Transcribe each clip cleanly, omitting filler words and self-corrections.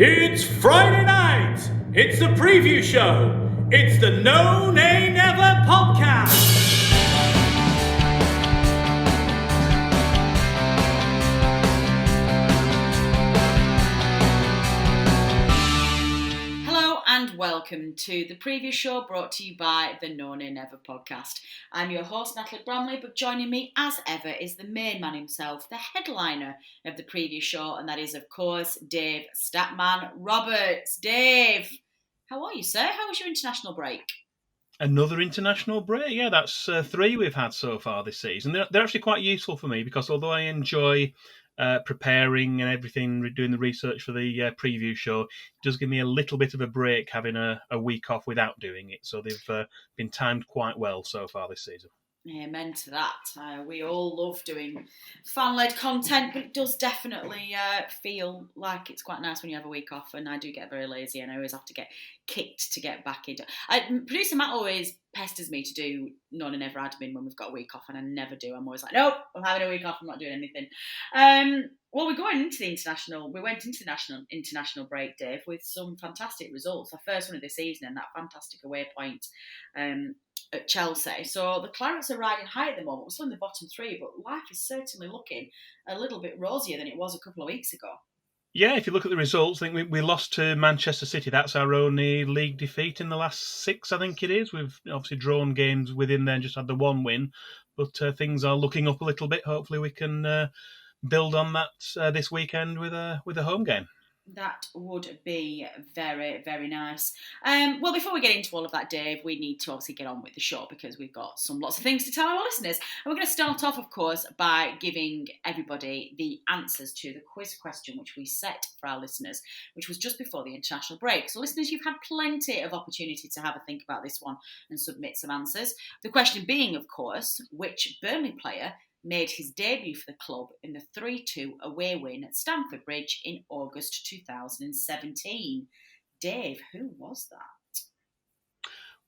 It's Friday night. It's the preview show. It's the No Nay Never podcast. Hello and welcome to the preview show brought to you by the No Nay Never podcast. I'm your host, Natalie Bramley, but joining me as ever is the main man himself, the headliner of the preview show, and that is, of course, Dave Statman Roberts. Dave, how are you, sir? How was your international break? Another international break. Yeah, that's three we've had so far this season. They're actually quite useful for me because although I enjoy preparing and everything, doing the research for the preview show, it does give me a little bit of a break having a week off without doing it. So they've been timed quite well so far this season. Amen to that. We all love doing fan-led content, but it does definitely feel like it's quite nice when you have a week off, and I do get very lazy and I always have to get kicked to get back into it. Producer Matt always pesters me to do none and never admin when we've got a week off, and I never do. I'm always like, nope, I'm having a week off, I'm not doing anything. Well, we went into the international break, Dave, with some fantastic results. Our first one of the season and that fantastic away point at Chelsea. So the Clarets are riding high at the moment. We're still in the bottom three, but life is certainly looking a little bit rosier than it was a couple of weeks ago. Yeah, if you look at the results, I think we lost to Manchester City. That's our only league defeat in the last six, I think it is. We've obviously drawn games within there and just had the one win. But things are looking up a little bit. Hopefully we can build on that this weekend with a home game. That would be very, very nice. Well, before we get into all of that, Dave, we need to obviously get on with the show because we've got lots of things to tell our listeners. And we're going to start off, of course, by giving everybody the answers to the quiz question which we set for our listeners, which was just before the international break. So, listeners, you've had plenty of opportunity to have a think about this one and submit some answers. The question being, of course, which Burnley player made his debut for the club in the 3-2 away win at Stamford Bridge in August 2017. Dave, who was that?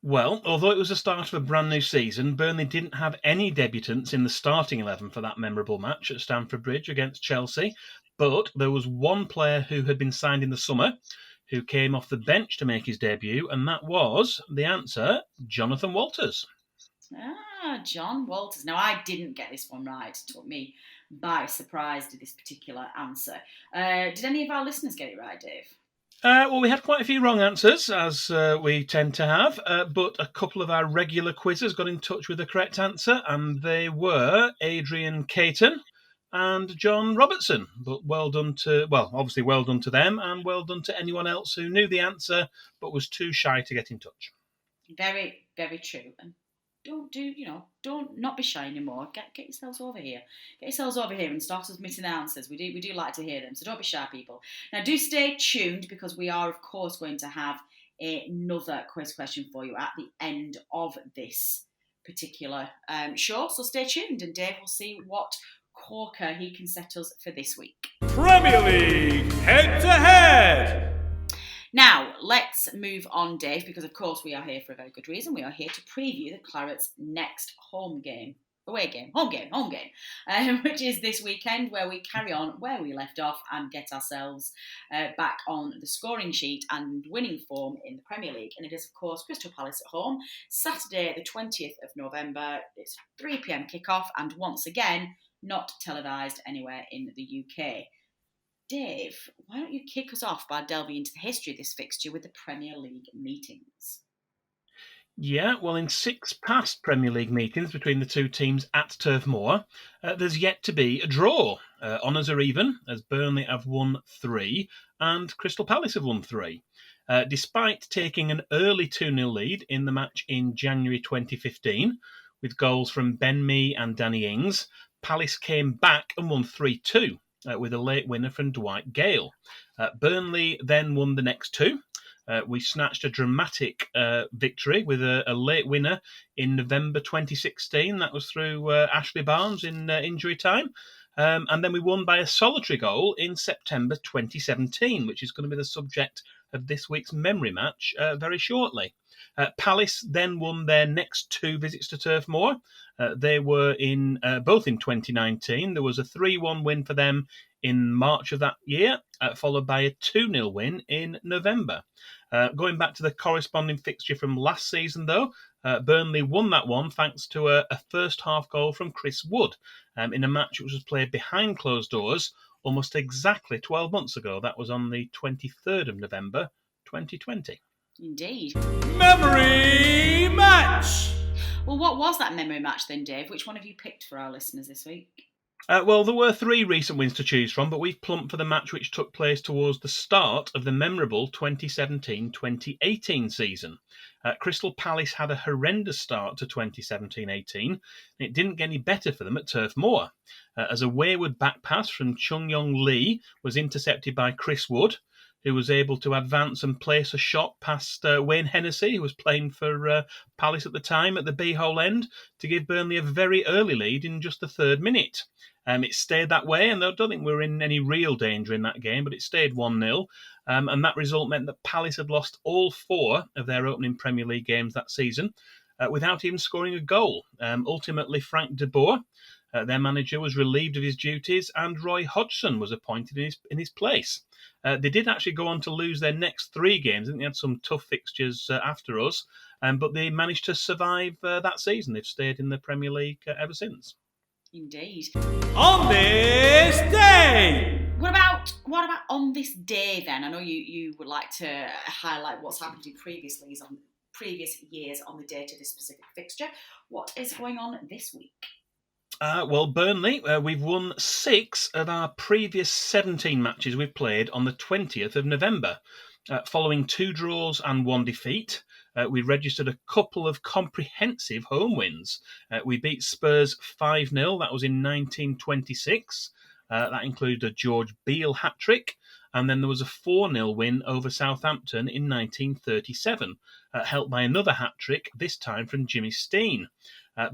Well, although it was the start of a brand new season, Burnley didn't have any debutants in the starting 11 for that memorable match at Stamford Bridge against Chelsea, but there was one player who had been signed in the summer who came off the bench to make his debut, and that was, the answer, Jonathan Walters. John Walters. Now, I didn't get this one right. It took me by surprise to this particular answer. Did any of our listeners get it right, Dave? Well, we had quite a few wrong answers, as we tend to have, but a couple of our regular quizzes got in touch with the correct answer, and they were Adrian Caton and John Robertson. But obviously well done to them, and well done to anyone else who knew the answer but was too shy to get in touch. Very, very true. And don't not be shy anymore. Get yourselves over here. Get yourselves over here and start submitting the answers. We do like to hear them, so don't be shy, people. Now, do stay tuned because we are, of course, going to have another quiz question for you at the end of this particular show. So stay tuned, and Dave will see what corker he can set us for this week. Premier League head to head. Now, let's move on, Dave, because, of course, we are here for a very good reason. We are here to preview the Clarets' next home game, which is this weekend, where we carry on where we left off and get ourselves back on the scoring sheet and winning form in the Premier League. And it is, of course, Crystal Palace at home, Saturday, the 20th of November. It's 3 p.m. kickoff, and once again, not televised anywhere in the UK. Dave, why don't you kick us off by delving into the history of this fixture with the Premier League meetings? Yeah, well, in 6 past Premier League meetings between the two teams at Turf Moor, there's yet to be a draw. Honours are even, as Burnley have won 3 and Crystal Palace have won 3. Despite taking an early 2-0 lead in the match in January 2015, with goals from Ben Mee and Danny Ings, Palace came back and won 3-2. With a late winner from Dwight Gale. Burnley then won the next 2. We snatched a dramatic victory with a late winner in November 2016. That was through Ashley Barnes in injury time. And then we won by a solitary goal in September 2017, which is going to be the subject of this week's memory match very shortly. Palace then won their next 2 visits to Turf Moor. They were both in 2019. There was a 3-1 win for them in March of that year, followed by a 2-0 win in November. Going back to the corresponding fixture from last season, though, Burnley won that one thanks to a first-half goal from Chris Wood in a match which was played behind closed doors almost exactly 12 months ago. That was on the 23rd of November, 2020. Indeed. Memory match! Well, what was that memory match then, Dave? Which one have you picked for our listeners this week? Well, there were 3 recent wins to choose from, but we've plumped for the match which took place towards the start of the memorable 2017-2018 season. Crystal Palace had a horrendous start to 2017-18, and it didn't get any better for them at Turf Moor, as a wayward back pass from Chung Yong Lee was intercepted by Chris Wood, who was able to advance and place a shot past Wayne Hennessy, who was playing for Palace at the time, at the B-hole end, to give Burnley a very early lead in just the 3rd minute. It stayed that way, and I don't think we were in any real danger in that game, but it stayed 1-0, and that result meant that Palace had lost all 4 of their opening Premier League games that season without even scoring a goal. Ultimately, Frank de Boer, their manager, was relieved of his duties, and Roy Hodgson was appointed in his place. They did actually go on to lose their next 3 games. I think they had some tough fixtures after us, but they managed to survive that season. They've stayed in the Premier League ever since. Indeed. On this day! What about on this day then? I know you would like to highlight what's happened in previous years on the date of this specific fixture. What is going on this week? Well, Burnley, we've won 6 of our previous 17 matches we've played on the 20th of November. Following 2 draws and 1 defeat, we registered a couple of comprehensive home wins. We beat Spurs 5-0, that was in 1926. That included a George Beale hat-trick. And then there was a 4-0 win over Southampton in 1937, helped by another hat-trick, this time from Jimmy Steen.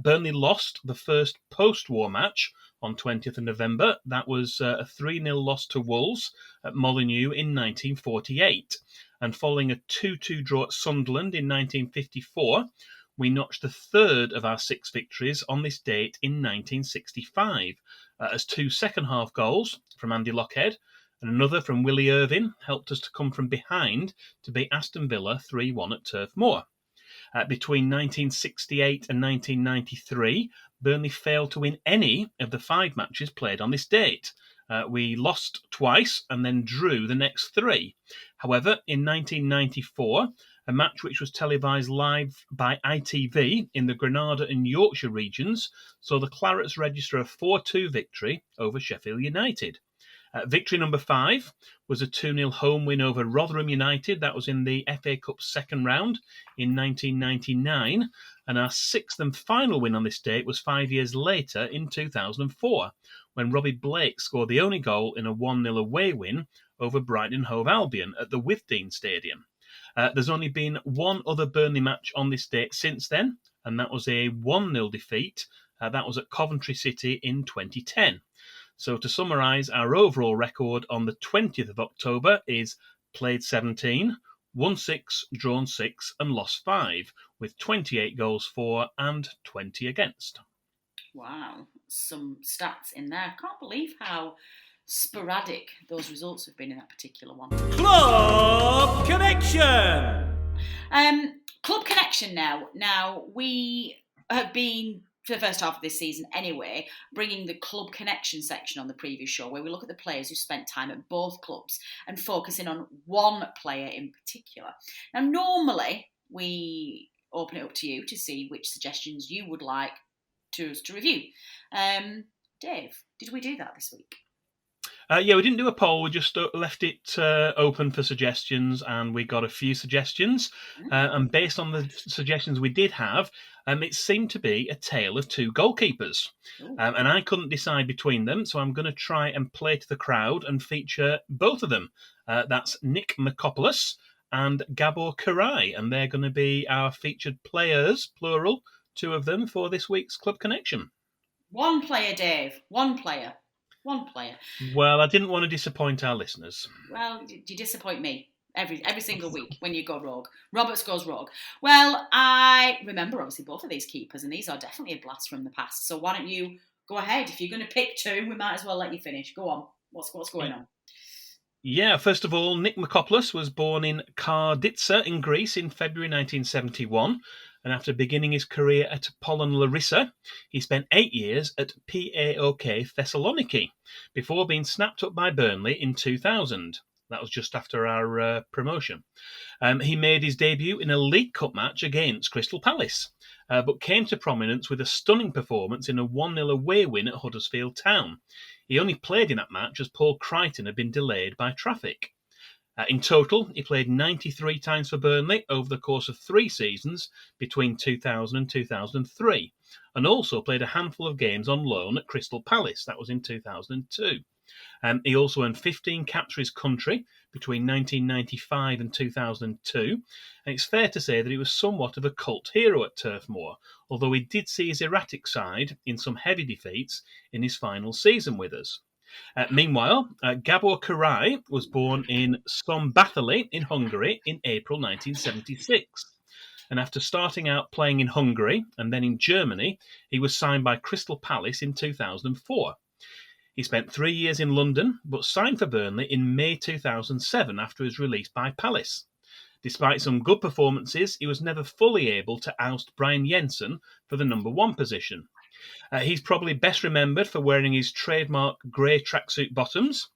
Burnley lost the first post-war match on 20th of November. That was a 3-0 loss to Wolves at Molineux in 1948. And following a 2-2 draw at Sunderland in 1954, we notched the 3rd of our 6 victories on this date in 1965, as 2 second-half goals from Andy Lockhead and another from Willie Irvine helped us to come from behind to beat Aston Villa 3-1 at Turf Moor. Between 1968 and 1993, Burnley failed to win any of the 5 matches played on this date. We lost twice and then drew the next 3. However, in 1994, a match which was televised live by ITV in the Granada and Yorkshire regions saw the Clarets register a 4-2 victory over Sheffield United. Victory number 5 was a 2-0 home win over Rotherham United. That was in the FA Cup second round in 1999. And our 6th and final win on this date was 5 years later in 2004, when Robbie Blake scored the only goal in a 1-0 away win over Brighton and Hove Albion at the Withdean Stadium. There's only been one other Burnley match on this date since then, and that was a 1-0 defeat. That was at Coventry City in 2010. So to summarise, our overall record on the 20th of October is played 17, won 6, drawn 6 and lost 5, with 28 goals for and 20 against. Wow, some stats in there. Can't believe how sporadic those results have been in that particular one. Club Connection! Club Connection now. Now, we have been, for the first half of this season anyway, bringing the Club Connection section on the previous show, where we look at the players who spent time at both clubs and focusing on one player in particular. Now, normally, we open it up to you to see which suggestions you would like us to review. Dave, did we do that this week? Yeah, we didn't do a poll. We just left it open for suggestions, and we got a few suggestions. And based on the suggestions we did have, it seemed to be a tale of 2 goalkeepers. And I couldn't decide between them, so I'm going to try and play to the crowd and feature both of them. That's Nick Makopoulos and Gabor Karai, and they're going to be our featured players, plural, 2 of them, for this week's Club Connection. One player, Dave. One player. One player. Well, I didn't want to disappoint our listeners. Well, you disappoint me every single week when you go rogue. Roberts goes rogue. Well, I remember obviously both of these keepers, and these are definitely a blast from the past. So why don't you go ahead? If you're going to pick 2, we might as well let you finish. Go on. What's going on? Yeah, first of all, Nick Makopoulos was born in Karditsa in Greece in February 1971, and after beginning his career at Apollon Larissa, he spent 8 years at PAOK Thessaloniki before being snapped up by Burnley in 2000. That was just after our promotion. He made his debut in a League Cup match against Crystal Palace, but came to prominence with a stunning performance in a 1-0 away win at Huddersfield Town. He only played in that match as Paul Crichton had been delayed by traffic. In total, he played 93 times for Burnley over the course of 3 seasons between 2000 and 2003, and also played a handful of games on loan at Crystal Palace. That was in 2002. He also earned 15 caps for his country between 1995 and 2002, and it's fair to say that he was somewhat of a cult hero at Turf Moor, although he did see his erratic side in some heavy defeats in his final season with us. Meanwhile, Gabor Kiraly was born in Szombathely in Hungary in April 1976. And after starting out playing in Hungary and then in Germany, he was signed by Crystal Palace in 2004. He spent 3 years in London, but signed for Burnley in May 2007 after his release by Palace. Despite some good performances, he was never fully able to oust Brian Jensen for the number 1 position. He's probably best remembered for wearing his trademark grey tracksuit bottoms.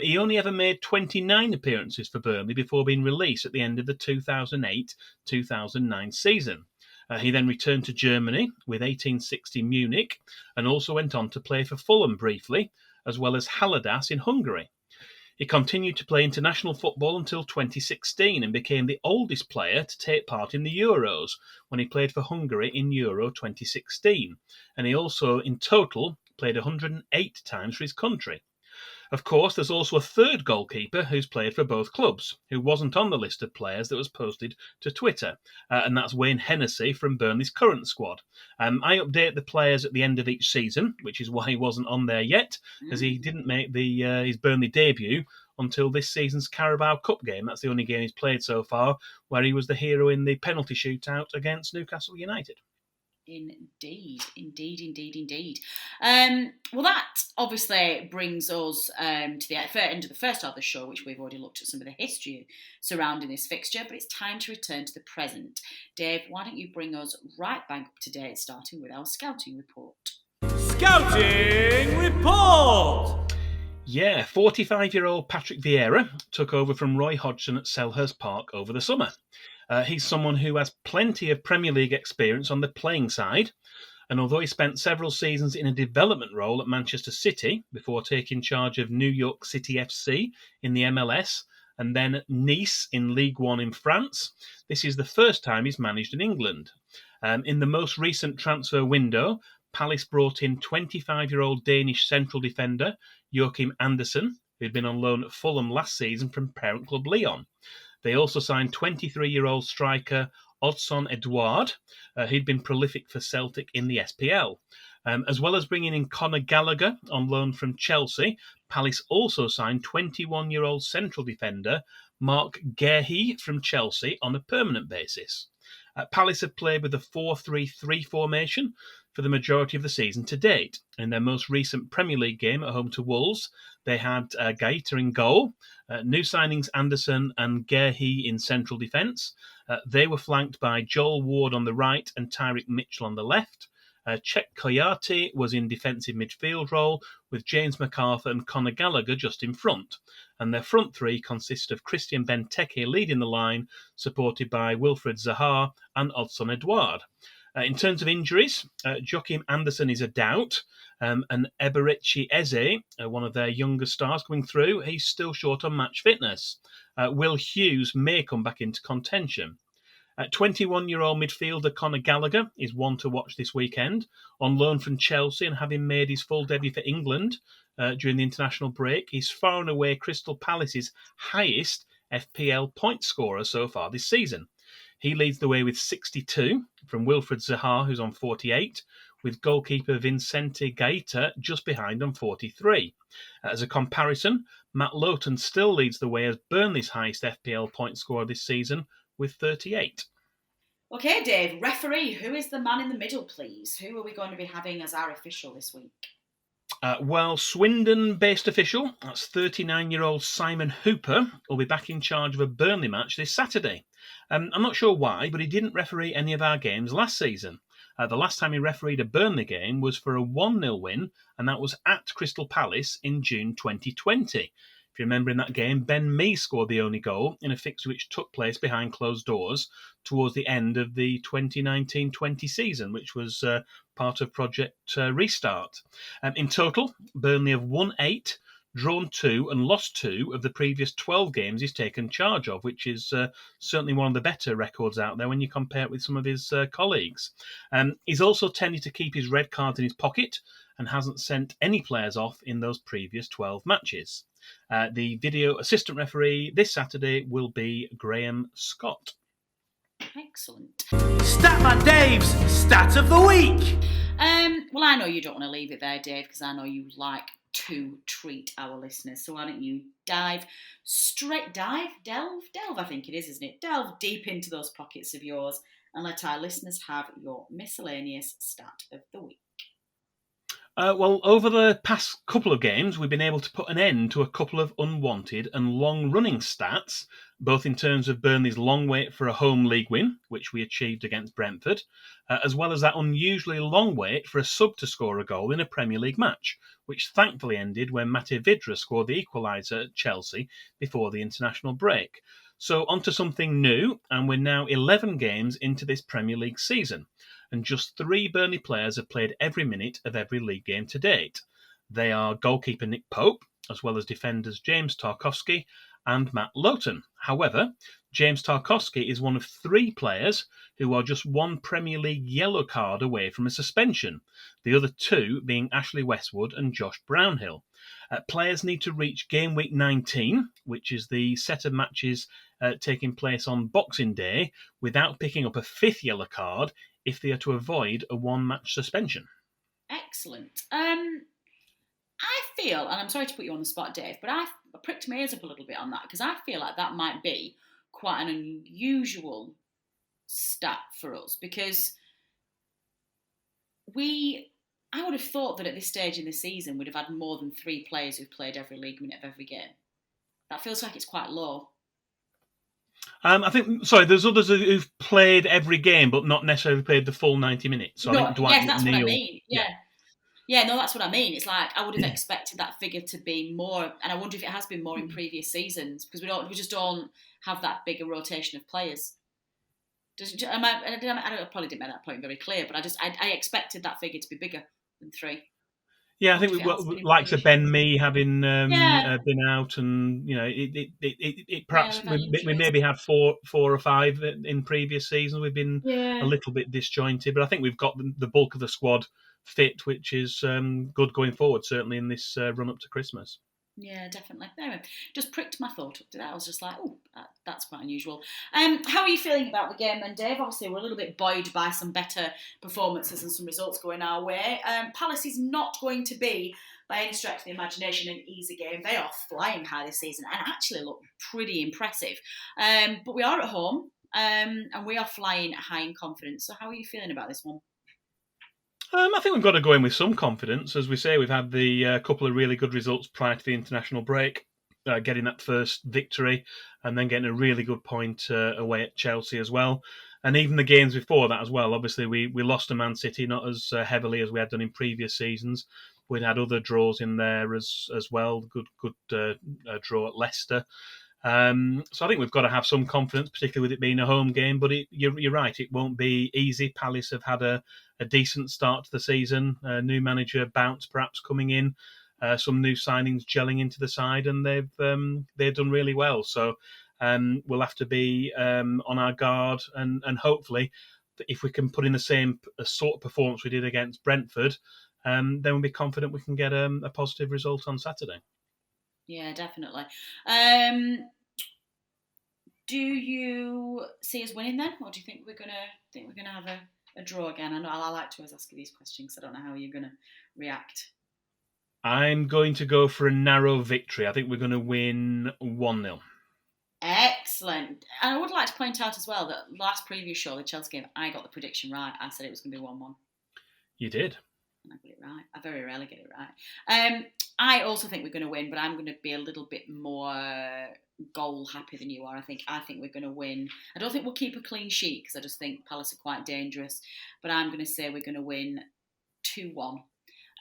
He only ever made 29 appearances for Burnley before being released at the end of the 2008-2009 season. He then returned to Germany with 1860 Munich and also went on to play for Fulham briefly, as well as Haladas in Hungary. He continued to play international football until 2016 and became the oldest player to take part in the Euros when he played for Hungary in Euro 2016. And he also, in total, played 108 times for his country. Of course, there's also a third goalkeeper who's played for both clubs, who wasn't on the list of players that was posted to Twitter, and that's Wayne Hennessy from Burnley's current squad. I update the players at the end of each season, which is why he wasn't on there yet, as he didn't make his Burnley debut until this season's Carabao Cup game. That's the only game he's played so far, where he was the hero in the penalty shootout against Newcastle United. Indeed. Well, that obviously brings us to the end of the first half of the show, which we've already looked at some of the history surrounding this fixture, but it's time to return to the present. Dave, why don't you bring us right back up to date, starting with our scouting report. Scouting report! Yeah, 45-year-old Patrick Vieira took over from Roy Hodgson at Selhurst Park over the summer. He's someone who has plenty of Premier League experience on the playing side, and although he spent several seasons in a development role at Manchester City before taking charge of New York City FC in the MLS and then Nice in League One in France, this is the first time he's managed in England. In the most recent transfer window, Palace brought in 25-year-old Danish central defender Joachim Andersen, who'd been on loan at Fulham last season from parent club Lyon. They also signed 23-year-old striker Odsonne Edouard. He'd been prolific for Celtic in the SPL. As well as bringing in Conor Gallagher on loan from Chelsea, Palace also signed 21-year-old central defender Marc Guéhi from Chelsea on a permanent basis. Palace have played with a 4-3-3 formation for the majority of the season to date. In their most recent Premier League game at home to Wolves, they had Gaeta in goal, new signings Anderson and Guéhi in central defence. They were flanked by Joel Ward on the right and Tyrick Mitchell on the left. Cech Koyate was in defensive midfield role, with James McArthur and Conor Gallagher just in front. And their front three consist of Christian Benteke leading the line, supported by Wilfried Zaha and Odsonne Edouard. In terms of injuries, Joachim Andersen is a doubt, and Eberechi Eze, one of their younger stars coming through, he's still short on match fitness. Will Hughes may come back into contention. 21-year-old midfielder Conor Gallagher is one to watch this weekend. On loan from Chelsea and having made his full debut for England during the international break, he's far and away Crystal Palace's highest FPL point scorer so far this season. He leads the way with 62 from Wilfried Zaha, who's on 48, with goalkeeper Vincente Gaeta just behind on 43. As a comparison, Matt Lowton still leads the way as Burnley's highest FPL point scorer this season with 38. Okay, Dave, referee, who is the man in the middle, please? Who are we going to be having as our official this week? Well, Swindon-based official, that's 39-year-old Simon Hooper, will be back in charge of a Burnley match this Saturday. I'm not sure why, but he didn't referee any of our games last season. The last time he refereed a Burnley game was for a 1-0 win, and that was at Crystal Palace in June 2020. If you remember in that game, Ben Mee scored the only goal in a fixture which took place behind closed doors towards the end of the 2019-20 season, which was part of Project Restart. In total, Burnley have won 8, drawn 2, and lost 2 of the previous 12 games he's taken charge of, which is certainly one of the better records out there when you compare it with some of his colleagues. He's also tended to keep his red cards in his pocket and hasn't sent any players off in those previous 12 matches. The video assistant referee this Saturday will be Graham Scott. Excellent. Statman Dave's Stat of the Week. Well, I know you don't want to leave it there, Dave, because I know you like to treat our listeners. So why don't you delve, I think it is, isn't it? Delve deep into those pockets of yours and let our listeners have your miscellaneous stat of the week. Well, over the past couple of games, we've been able to put an end to a couple of unwanted and long-running stats, both in terms of Burnley's long wait for a home league win, which we achieved against Brentford, as well as that unusually long wait for a sub to score a goal in a Premier League match, which thankfully ended when Matej Vydra scored the equaliser at Chelsea before the international break. So on to something new, and we're now 11 games into this Premier League season, and just 3 Burnley players have played every minute of every league game to date. They are goalkeeper Nick Pope, as well as defenders James Tarkowski and Matt Lowton. However, James Tarkowski is one of 3 players who are just 1 Premier League yellow card away from a suspension, the other 2 being Ashley Westwood and Josh Brownhill. Players need to reach game week 19, which is the set of matches taking place on Boxing Day, without picking up a 5th yellow card if they are to avoid a 1-match suspension. Excellent. I feel, and I'm sorry to put you on the spot, Dave, but I pricked my ears up a little bit on that because I feel like that might be quite an unusual stat for us because I would have thought that at this stage in the season we'd have had more than 3 players who've played every league minute of every game. That feels like it's quite low. I think, there's others who've played every game, but not necessarily played the full 90 minutes. So I think Dwight yes, that's McNeil, what I mean. Yeah, no, that's what I mean. It's like I would have expected that figure to be more, and I wonder if it has been more in previous seasons because we just don't have that bigger rotation of players. I probably didn't make that point very clear, but I expected that figure to be bigger than 3. Yeah, I think likes of Ben Mee having been out, and it perhaps we maybe had 4 or 5 in previous seasons. We've been a little bit disjointed, but I think we've got the bulk of the squad fit, which is good going forward. Certainly in this run up to Christmas. Yeah, definitely. Anyway, just pricked my thought up to that. I was just like, oh, that's quite unusual. How are you feeling about the game then, Dave? Obviously, we're a little bit buoyed by some better performances and some results going our way. Palace is not going to be, by any stretch of the imagination, an easy game. They are flying high this season and actually look pretty impressive. But we are at home and we are flying high in confidence. So how are you feeling about this one? I think we've got to go in with some confidence. As we say, we've had the couple of really good results prior to the international break, getting that first victory and then getting a really good point away at Chelsea as well. And even the games before that as well. Obviously, we lost to Man City, not as heavily as we had done in previous seasons. We'd had other draws in there as well. Good draw at Leicester. So I think we've got to have some confidence, particularly with it being a home game. But you're right, it won't be easy. Palace have had a decent start to the season. New manager Bounce perhaps coming in, some new signings gelling into the side, and they've done really well. So we'll have to be on our guard, and hopefully, if we can put in the same sort of performance we did against Brentford, then we'll be confident we can get a positive result on Saturday. Yeah, definitely. Do you see us winning then, or do you think we're gonna have a draw again? I know I like to always ask you these questions because I don't know how you're gonna react. I'm going to go for a narrow victory. I think we're going to win 1-0. Excellent. And I would like to point out as well that last previous show, the Chelsea game, I got the prediction right. I said it was going to be 1-1. You did. And I got it right. I very rarely get it right. I also think we're going to win, but I'm going to be a little bit more goal happy than you are. I think we're going to win. I don't think we'll keep a clean sheet because I just think Palace are quite dangerous. But I'm going to say we're going to win 2-1.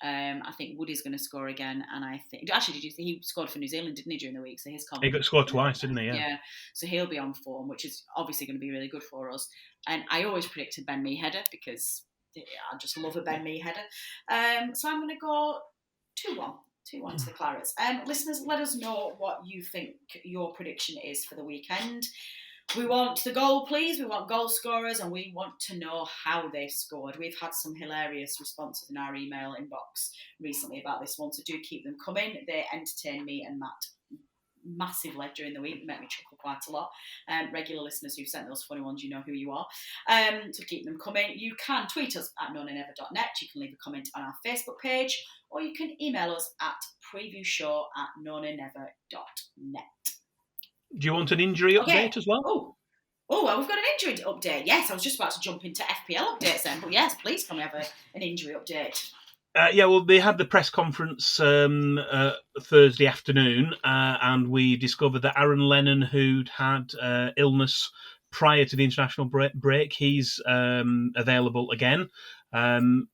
I think Woody's going to score again, and I think actually, did you think he scored for New Zealand, didn't he, during the week? So his He got scored twice, didn't he? Yeah. So he'll be on form, which is obviously going to be really good for us. And I always predicted Ben Mee header because I just love a Ben Mee header. So I'm going to go 2-1. 2-1 to the Clarets. Listeners, let us know what you think your prediction is for the weekend. We want the goal, please. We want goal scorers, and we want to know how they scored. We've had some hilarious responses in our email inbox recently about this one, so do keep them coming. They entertain me and Matt massively during the week, make me chuckle quite a lot. Regular listeners who've sent those funny ones, you know who you are. So keep them coming. You can tweet us at nonanever.net. You can leave a comment on our Facebook page, or you can email us at previewshow@nonanever.net. Do you want an injury update as well? Well, we've got an injury update. Yes, I was just about to jump into FPL updates then, but yes, please can we have an injury update? They had the press conference Thursday afternoon, and we discovered that Aaron Lennon, who'd had illness prior to the international break, he's available again.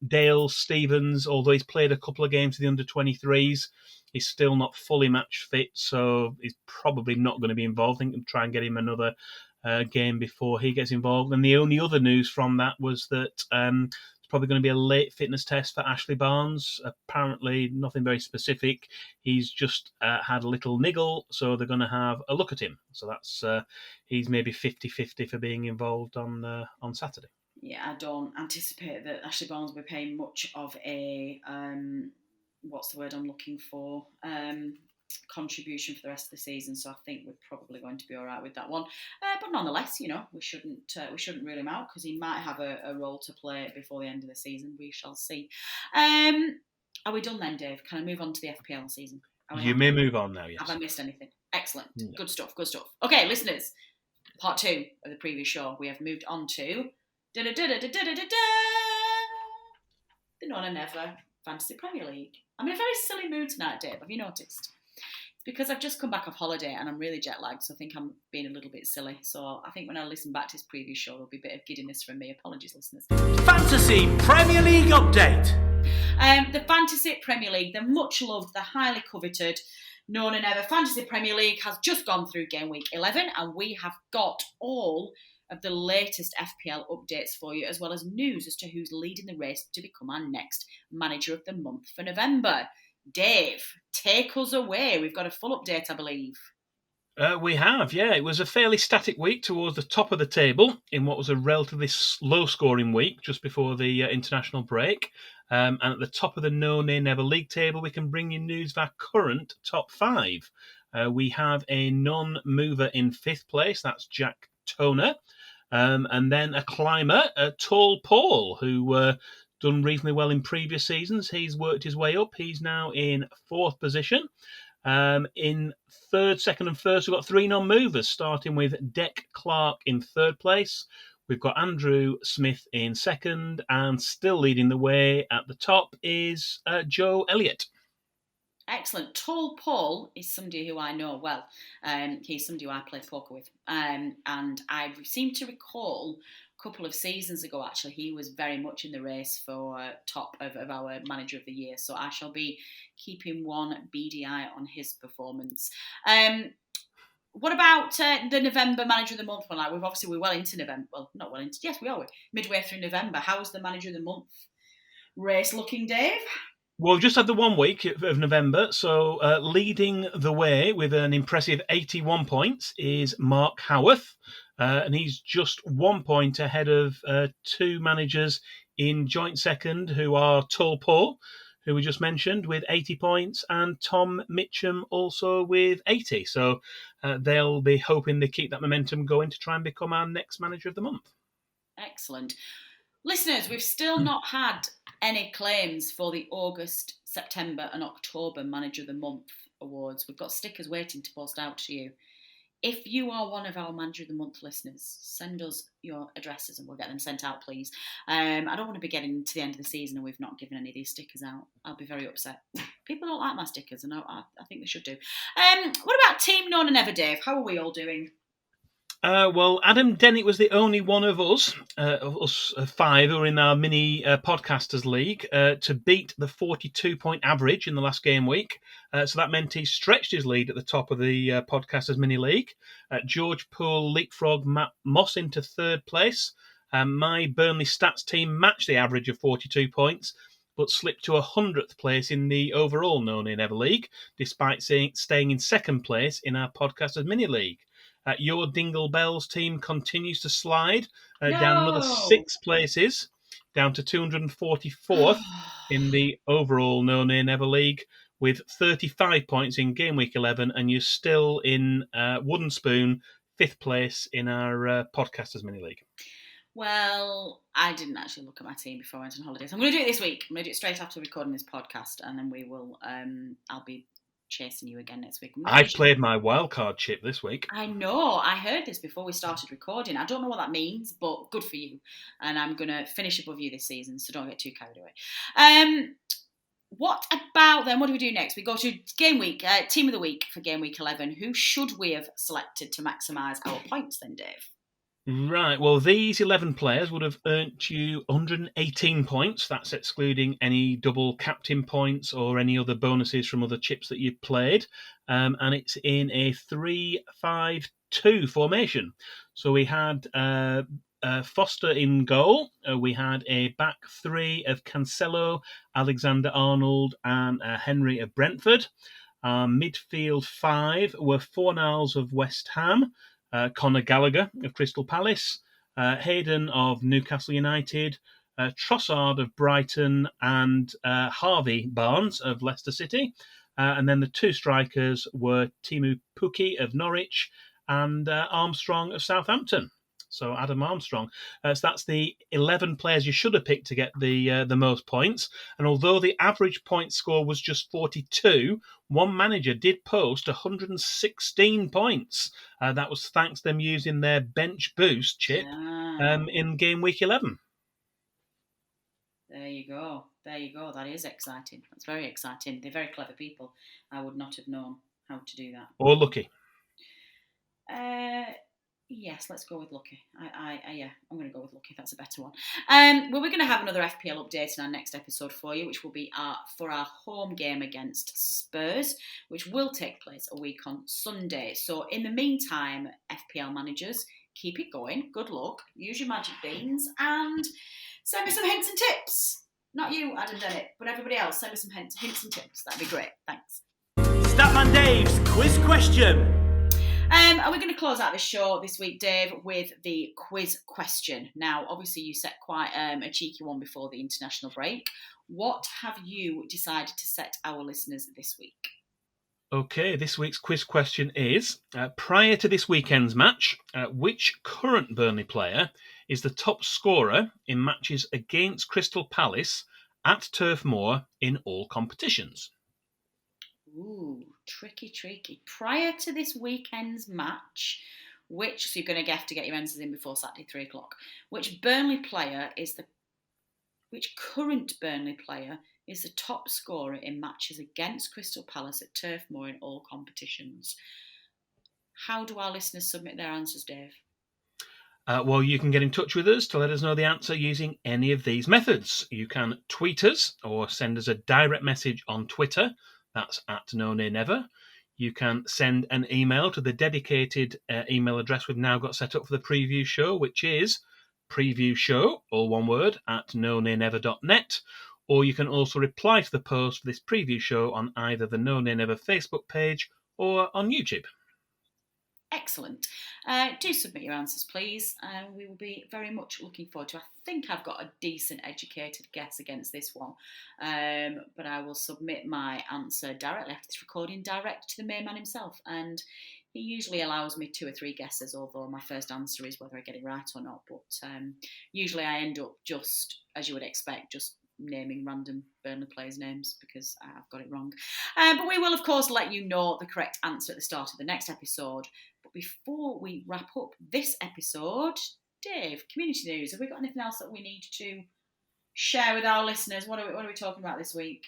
Dale Stevens, although he's played a couple of games for the under-23s, he's still not fully match fit, so he's probably not going to be involved. I think we'll try and get him another game before he gets involved. And the only other news from that was that it's probably going to be a late fitness test for Ashley Barnes. Apparently nothing very specific. He's just had a little niggle, so they're going to have a look at him. So that's he's maybe 50-50 for being involved on Saturday. Yeah, I don't anticipate that Ashley Barnes will be paying much of a what's the word I'm looking for? Contribution for the rest of the season. So I think we're probably going to be all right with that one. But nonetheless, we shouldn't rule him out because he might have a role to play before the end of the season. We shall see. Are we done then, Dave? Can I move on to the FPL season? You may move on now. Yes. Have I missed anything? Excellent. No. Good stuff. Okay, listeners. Part 2 of the previous show. We have moved on to the None and Never Fantasy Premier League. I'm in a very silly mood tonight, Dave. Have you noticed? It's because I've just come back off holiday and I'm really jet lagged, so I think I'm being a little bit silly. So I think when I listen back to this previous show, there'll be a bit of giddiness from me. Apologies, listeners. Fantasy Premier League update. The Fantasy Premier League, the much loved, the highly coveted, Known and Ever Fantasy Premier League has just gone through game week 11, and we have got all of the latest FPL updates for you, as well as news as to who's leading the race to become our next Manager of the Month for November. Dave, take us away. We've got a full update, I believe. We have, yeah. It was a fairly static week towards the top of the table in what was a relatively low-scoring week just before the international break. And at the top of the No Nay Never League table, we can bring you news of our current top 5. We have a non-mover in 5th place. That's Jack Toner. And then a climber, Tall Paul, who done reasonably well in previous seasons. He's worked his way up. He's now in 4th position. In 3rd, 2nd and 1st, we've got 3 non-movers, starting with Deck Clark in 3rd place. We've got Andrew Smith in 2nd, and still leading the way at the top is Joe Elliott. Excellent. Tall Paul is somebody who I know well. He's somebody who I play poker with. And I seem to recall a couple of seasons ago, actually, he was very much in the race for top of our Manager of the Year. So I shall be keeping one beady eye on his performance. What about the November Manager of the Month one? Like we're well into November. Well, not well into. Yes, we are. We're midway through November. How's the Manager of the Month race looking, Dave? Well, we've just had the 1 week of November, so leading the way with an impressive 81 points is Mark Howarth, and he's just 1 point ahead of 2 managers in joint second, who are Tall Paul, who we just mentioned, with 80 points, and Tom Mitchum also with 80. So they'll be hoping they keep that momentum going to try and become our next Manager of the Month. Excellent. Listeners, we've still not had any claims for the August, September and October Manager of the Month awards. We've got stickers waiting to post out to you. if you are one of our Manager of the Month listeners, send us your addresses and we'll get them sent out, please. I don't want to be getting to the end of the season and we've not given any of these stickers out. I'll be very upset. People don't like my stickers, and I think they should do. What about Team Known and Never, Dave? How are we all doing? Well, Adam Dennett was the only one of us five who are in our mini podcasters league, to beat the 42-point average in the last game week. So that meant he stretched his lead at the top of the podcasters mini league. George Poole leapfrogged Matt Moss into third place. My Burnley stats team matched the average of 42 points, but slipped to 100th place in the overall Known in Ever League, despite staying in second place in our podcasters mini league. Your Dingle Bells team continues to slide down another 6 places, down to 244th in the overall No Nay Never League, with 35 points in game week 11, and you're still in Wooden Spoon, 5th place in our Podcasters Mini League. Well, I didn't actually look at my team before I went on holidays. I'm going to do it this week. I'm going to do it straight after recording this podcast, and then we will. I'll be chasing you again next week. I played my wildcard chip this week. I know. I heard this before we started recording. I don't know what that means, but good for you. And I'm going to finish above you this season, so don't get too carried away. What about then? What do we do next? We go to game week, team of the week for game week 11. Who should we have selected to maximise our points then, Dave? Right, well, these 11 players would have earned you 118 points. That's excluding any double captain points or any other bonuses from other chips that you've played. And it's in a 3-5-2 formation. So we had Foster in goal. We had a back three of Cancelo, Alexander-Arnold, and Henry of Brentford. Midfield five were Fornals of West Ham, Conor Gallagher of Crystal Palace, Hayden of Newcastle United, Trossard of Brighton, and Harvey Barnes of Leicester City. And then the two strikers were Timu Pukki of Norwich and Armstrong of Southampton. So Adam Armstrong. So that's the 11 players you should have picked to get the most points. And although the average point score was just 42, one manager did post 116 points. That was thanks to them using their bench boost chip in game week 11. There you go. That is exciting. That's very exciting. They're very clever people. I would not have known how to do that. Or lucky. Yes, let's go with lucky. I'm going to go with lucky. That's a better one. Well, we're going to have another FPL update in our next episode for you, which will be for our home game against Spurs, which will take place a week on Sunday. So in the meantime, FPL managers, keep it going. Good luck. Use your magic beans and send me some hints and tips. Not you, Adam Dennett, but everybody else. Send me some hints and tips. That'd be great. Thanks. Statman Dave's quiz question. Are we going to close out the show this week, Dave, with the quiz question? Now, obviously, you set quite a cheeky one before the international break. What have you decided to set our listeners this week? Okay, this week's quiz question is, prior to this weekend's match, which current Burnley player is the top scorer in matches against Crystal Palace at Turf Moor in all competitions? Ooh, tricky. Prior to this weekend's match, so you're going to have to get your answers in before Saturday 3:00. Which current Burnley player is the top scorer in matches against Crystal Palace at Turf Moor in all competitions? How do our listeners submit their answers, Dave? Well, you can get in touch with us to let us know the answer using any of these methods. You can tweet us or send us a direct message on Twitter. That's at No Nay Never. You can send an email to the dedicated email address we've now got set up for the preview show, which is previewshow, all one word, at nonaynever.net. Or you can also reply to the post for this preview show on either the No Nay Never Facebook page or on YouTube. Excellent. Do submit your answers, please. We will be very much looking forward to. I think I've got a decent educated guess against this one, but I will submit my answer directly after this recording, direct to the main man himself, and he usually allows me 2 or 3 guesses, although my first answer is whether I get it right or not, but usually I end up just, as you would expect, just naming random Burnley players' names because I've got it wrong. But we will, of course, let you know the correct answer at the start of the next episode. But But before we wrap up this episode, Dave, community news. Have we got anything else that we need to share with our listeners? What are we talking about this week?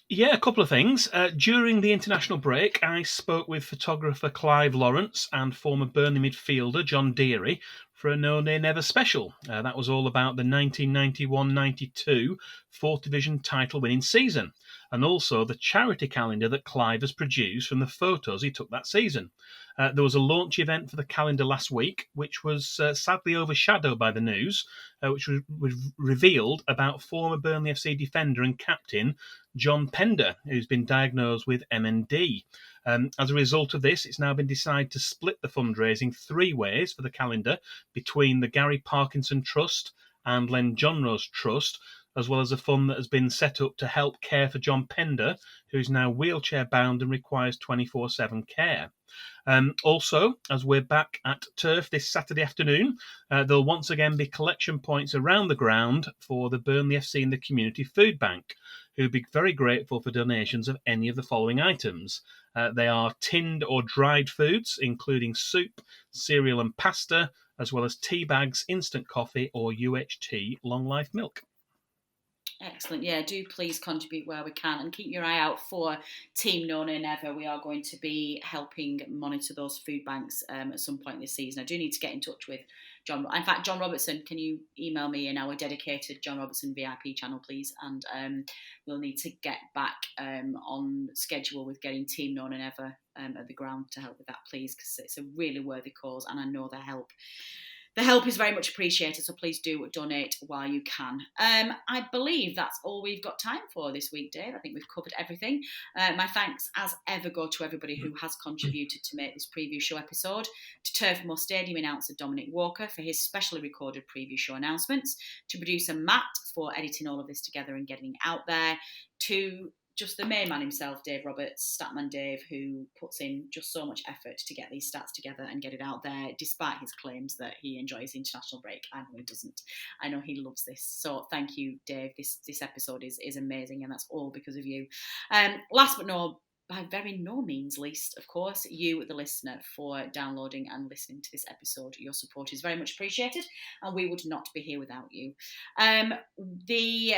Yeah, a couple of things. During the international break, I spoke with photographer Clive Lawrence and former Burnley midfielder John Deary for a No Nay Never special. That was all about the 1991-92 4th Division title-winning season, and also the charity calendar that Clive has produced from the photos he took that season. There was a launch event for the calendar last week, which was sadly overshadowed by the news, which was revealed about former Burnley FC defender and captain John Pender, who's been diagnosed with MND. As a result of this, it's now been decided to split the fundraising 3 ways for the calendar between the Gary Parkinson Trust and Len John Rose Trust, as well as a fund that has been set up to help care for John Pender, who is now wheelchair bound and requires 24/7 care. Also, as we're back at Turf this Saturday afternoon, there'll once again be collection points around the ground for the Burnley FC and the Community Food Bank, who'd be very grateful for donations of any of the following items. They are tinned or dried foods, including soup, cereal and pasta, as well as tea bags, instant coffee or UHT long life milk. Excellent. Yeah, do please contribute where we can and keep your eye out for Team No Nay Never. We are going to be helping monitor those food banks at some point this season. I do need to get in touch with John. In fact, John Robertson, can you email me in our dedicated John Robertson VIP channel, please? And we'll need to get back on schedule with getting Team No Nay Never at the ground to help with that, please, because it's a really worthy cause and I know the help. The help is very much appreciated, so please do donate while you can. I believe that's all we've got time for this week, Dave. I think we've covered everything. My thanks, as ever, go to everybody who has contributed to make this preview show episode, to Turf Moor Stadium announcer Dominic Walker for his specially recorded preview show announcements, to producer Matt for editing all of this together and getting it out there, to just the main man himself, Dave Roberts, Statman Dave, who puts in just so much effort to get these stats together and get it out there, despite his claims that he enjoys the international break. I know he doesn't. I know he loves this. So thank you, Dave. This episode is amazing, and that's all because of you. Last but by very no means least, of course, you, the listener, for downloading and listening to this episode. Your support is very much appreciated, and we would not be here without you. The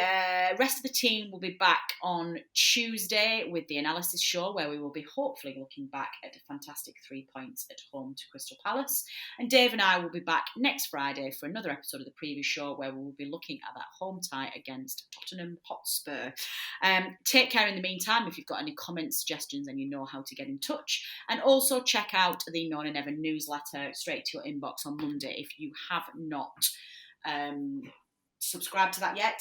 rest of the team will be back on Tuesday with the analysis show, where we will be hopefully looking back at a fantastic 3 points at home to Crystal Palace. And Dave and I will be back next Friday for another episode of the preview show, where we will be looking at that home tie against Tottenham Hotspur. Take care in the meantime. If you've got any comments, suggestions, and you know how to get in touch. And also check out the No Nay Never newsletter straight to your inbox on Monday if you have not subscribed to that yet,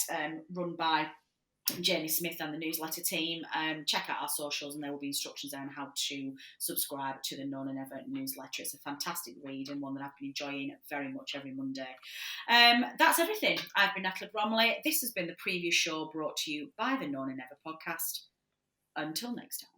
run by Jamie Smith and the newsletter team. Check out our socials and there will be instructions there on how to subscribe to the No Nay Never newsletter. It's a fantastic read and one that I've been enjoying very much every Monday. That's everything. I've been Natalie Bromley. This has been the preview show brought to you by the No Nay Never podcast. Until next time.